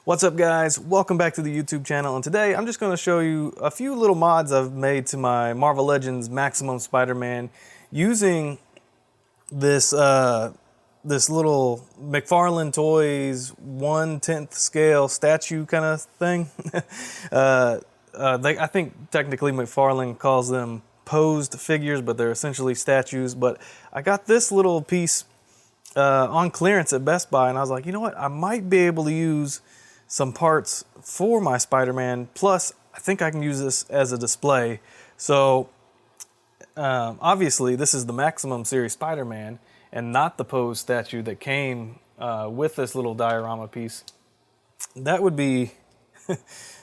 What's up, guys? Welcome back to the YouTube channel, and today I'm just going to show you a few little mods I've made to my Marvel Legends Maximum Spider-Man using this this little McFarlane Toys 1/10 scale statue kind of thing. I think technically McFarlane calls them posed figures, but they're essentially statues. But I got this little piece on clearance at Best Buy, and I was like, you know what? I might be able to use some parts for my Spider-Man. Plus, I think I can use this as a display. So obviously, this is the Maximum Series Spider-Man and not the pose statue that came with this little diorama piece. That would be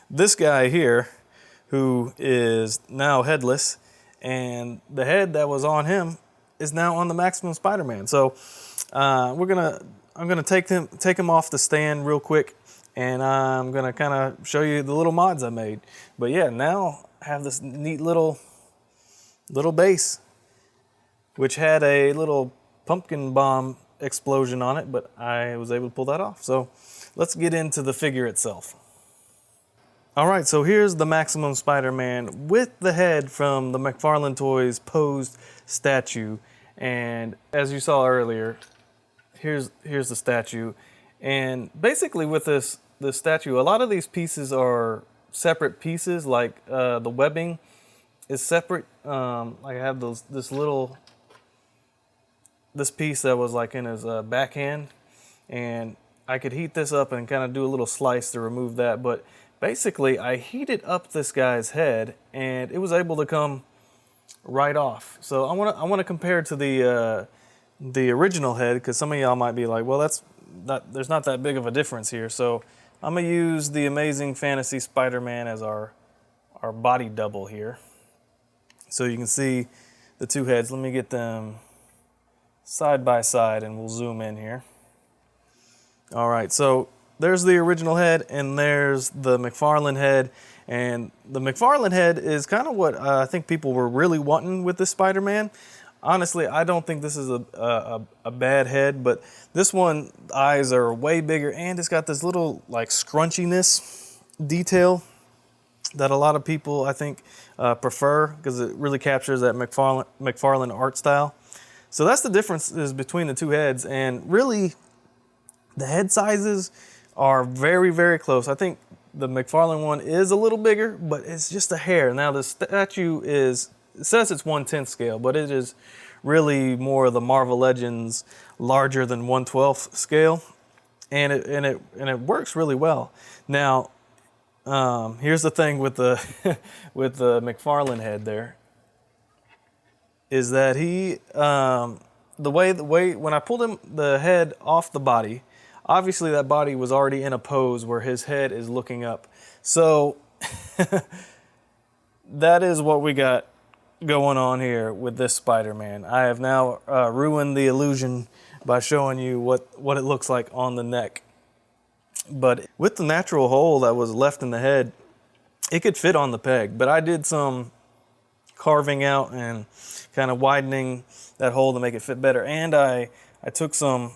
this guy here, who is now headless, and the head that was on him is now on the Maximum Spider-Man. So I'm gonna take him off the stand real quick, and I'm gonna kind of show you the little mods I made. But yeah, now I have this neat little base, which had a little pumpkin bomb explosion on it, but I was able to pull that off. So let's get into the figure itself. All right, so here's the Maximum Spider-Man with the head from the McFarlane Toys posed statue. And as you saw earlier, here's the statue. And basically with this statue, a lot of these pieces are separate pieces, like the webbing is separate. Like I have this piece that was like in his backhand, and I could heat this up and kind of do a little slice to remove that. But basically I heated up this guy's head and it was able to come right off. So I want to compare it to the original head, because some of y'all might be like, well, there's not that big of a difference here. So I'm gonna use the Amazing Fantasy Spider-Man as our body double here, so you can see the two heads. Let me get them side by side and we'll zoom in here. All right, so there's the original head and there's the McFarlane head. And the McFarlane head is kind of what I think people were really wanting with this Spider-Man. Honestly, I don't think this is a bad head, but this one, the eyes are way bigger, and it's got this little like scrunchiness detail that a lot of people, I think, prefer, because it really captures that McFarlane art style. So that's the differences between the two heads, and really the head sizes are very, very close. I think the McFarlane one is a little bigger, but it's just a hair. Now the statue it says it's 1/10 scale, but it is really more of the Marvel Legends larger than 1/12 scale, and it works really well. Now here's the thing with the with the McFarlane head there, is that he the way when I pulled the head off the body, obviously that body was already in a pose where his head is looking up. So that is what we got going on here with this Spider-Man. I have now ruined the illusion by showing you what it looks like on the neck. But with the natural hole that was left in the head, it could fit on the peg. But I did some carving out and kind of widening that hole to make it fit better. And I took some,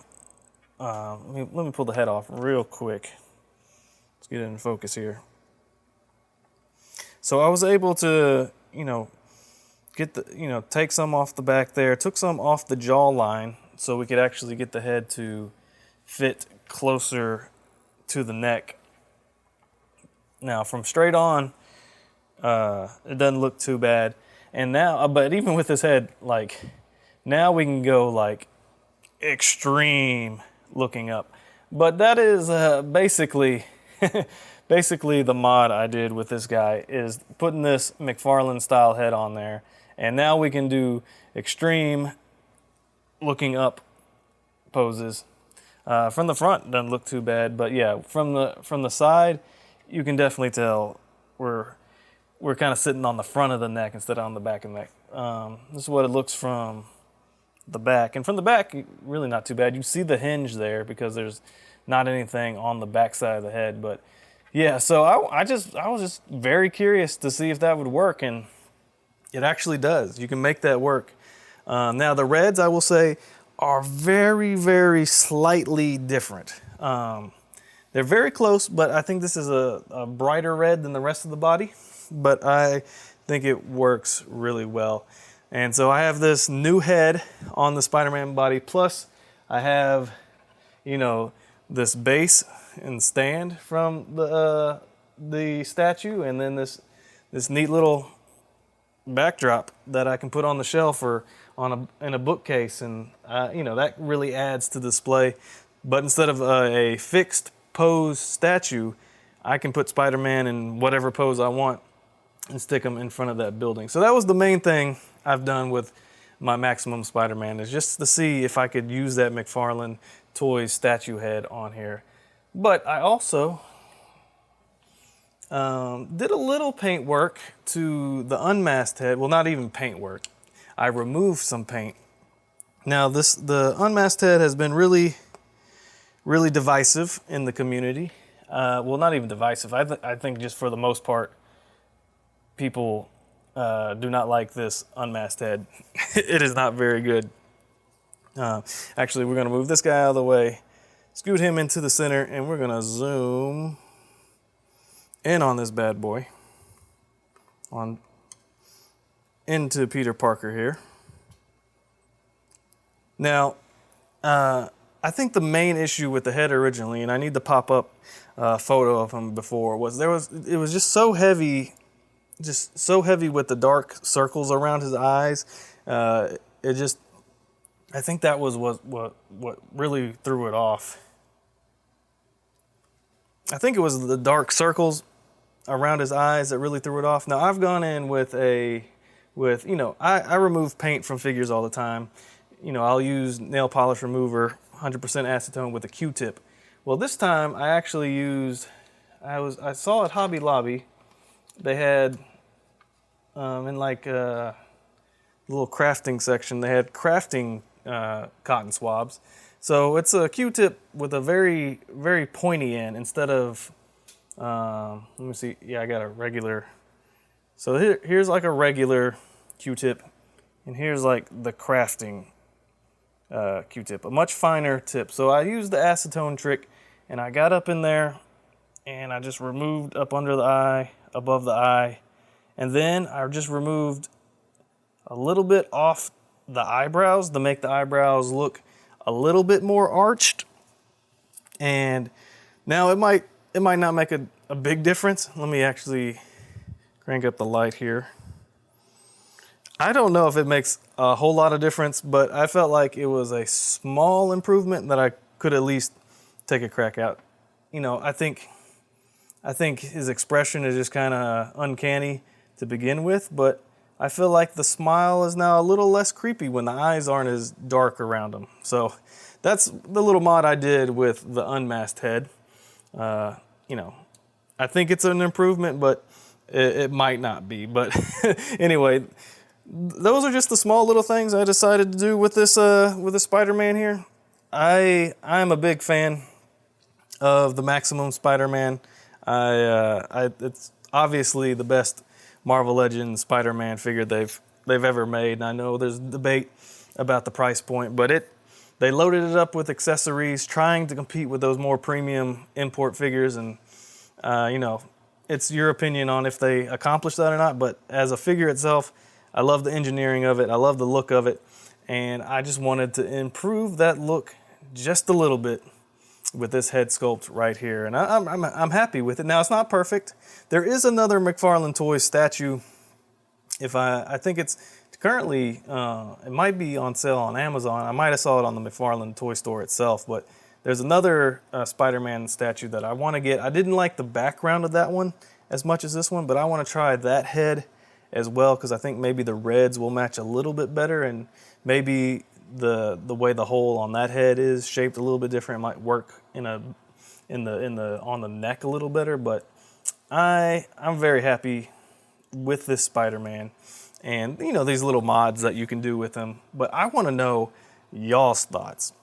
let me pull the head off real quick. Let's get it in focus here. So I was able to, take some off the back there, took some off the jawline so we could actually get the head to fit closer to the neck. Now from straight on, it doesn't look too bad. And now, but even with this head, like, now we can go like extreme looking up. But that is basically the mod I did with this guy, is putting this McFarlane style head on there. And now we can do extreme looking up poses. From the front, doesn't look too bad, but yeah, from the side, you can definitely tell we're kind of sitting on the front of the neck instead of on the back of the neck. This is what it looks from the back, and from the back, really not too bad. You see the hinge there because there's not anything on the back side of the head. But yeah, so I was just very curious to see if that would work, and it actually does. You can make that work. Now the reds, I will say, are very, very slightly different. They're very close, but I think this is a brighter red than the rest of the body, but I think it works really well. And so I have this new head on the Spider-Man body, plus I have, you know, this base and stand from the statue, and then this neat little backdrop that I can put on the shelf or in a bookcase, and you know, that really adds to the display. But instead of a fixed pose statue, I can put Spider-Man in whatever pose I want and stick him in front of that building. So that was the main thing I've done with my Maximum Spider-Man, is just to see if I could use that McFarlane Toys statue head on here. But I also did a little paint work to the Unmasked head. Well, not even paint work. I removed some paint. Now the Unmasked head has been really divisive in the community. Well, not even divisive. I think just for the most part, people do not like this Unmasked head. It is not very good. Actually, we're going to move this guy out of the way, scoot him into the center, and we're going to zoom in on this bad boy into Peter Parker here. Now, I think the main issue with the head originally, and I need to pop up a photo of him before, it was just so heavy with the dark circles around his eyes. I think that was what really threw it off. I think it was the dark circles around his eyes that really threw it off. Now, I've gone in with I remove paint from figures all the time. You know, I'll use nail polish remover, 100% acetone with a Q-tip. Well, this time I actually used, I saw at Hobby Lobby, they had in like a little crafting section, they had crafting cotton swabs. So it's a Q-tip with a very, very pointy end instead of, let me see, yeah, I got a regular. So here's like a regular Q-tip, and here's like the crafting Q-tip, a much finer tip. So I used the acetone trick, and I got up in there, and I just removed up under the eye, above the eye, and then I just removed a little bit off the eyebrows to make the eyebrows look a little bit more arched. And now it might not make a big difference. Let me actually crank up the light here. I don't know if it makes a whole lot of difference, but I felt like it was a small improvement that I could at least take a crack at. You know, I think his expression is just kind of uncanny to begin with, but I feel like the smile is now a little less creepy when the eyes aren't as dark around him. So that's the little mod I did with the Unmasked head. You know, I think it's an improvement, but it might not be. But anyway, those are just the small little things I decided to do with this Spider-Man here. I'm a big fan of the Maximum Spider-Man. It's obviously the best Marvel Legends Spider-Man figure they've ever made. And I know there's debate about the price point, but they loaded it up with accessories, trying to compete with those more premium import figures. And you know, it's your opinion on if they accomplished that or not. But as a figure itself, I love the engineering of it. I love the look of it, and I just wanted to improve that look just a little bit with this head sculpt right here, and I'm happy with it. Now, it's not perfect. There is another McFarland Toys statue. I think it's currently, it might be on sale on Amazon. I might have saw it on the McFarland Toy Store itself, but there's another Spider-Man statue that I want to get. I didn't like the background of that one as much as this one, but I want to try that head as well, because I think maybe the reds will match a little bit better, and maybe the way the hole on that head is shaped a little bit different, it might work on the neck a little better. But I'm very happy with this Spider-Man, and you know, these little mods that you can do with him. But I want to know y'all's thoughts.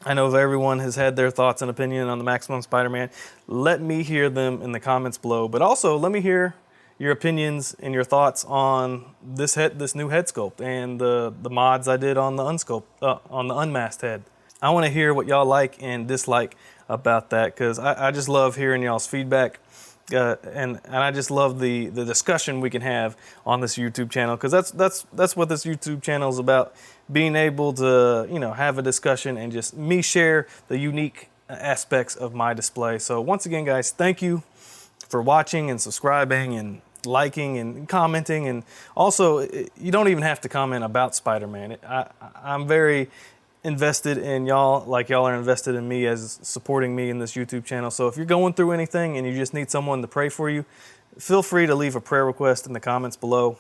I know everyone has had their thoughts and opinion on the Maximum Spider-Man. Let me hear them in the comments below, but also let me hear your opinions and your thoughts on this new head sculpt and the mods I did on the Unmasked head. I want to hear what y'all like and dislike about that, because I just love hearing y'all's feedback. And I just love the discussion we can have on this YouTube channel, because that's what this YouTube channel is about, being able to, you know, have a discussion and just me share the unique aspects of my display. So once again, guys, thank you for watching and subscribing and liking and commenting. And also, you don't even have to comment about Spider-Man. I'm very invested in y'all, like y'all are invested in me as supporting me in this YouTube channel. So if you're going through anything and you just need someone to pray for you, feel free to leave a prayer request in the comments below.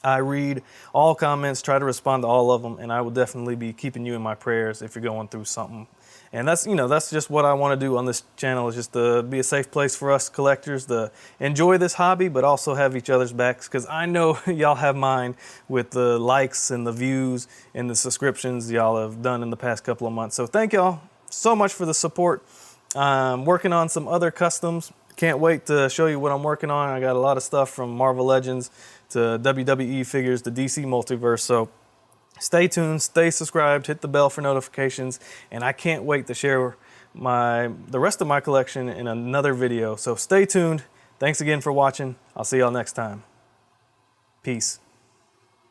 I read all comments, try to respond to all of them, and I will definitely be keeping you in my prayers if you're going through something. And that's, you know, that's just what I want to do on this channel, is just to be a safe place for us collectors to enjoy this hobby, but also have each other's backs, because I know y'all have mine with the likes and the views and the subscriptions y'all have done in the past couple of months. So thank y'all so much for the support. I'm working on some other customs. Can't wait to show you what I'm working on. I got a lot of stuff from Marvel Legends to WWE figures to DC Multiverse. So stay tuned, stay subscribed, hit the bell for notifications, and I can't wait to share the rest of my collection in another video. So stay tuned. Thanks again for watching. I'll see y'all next time. Peace.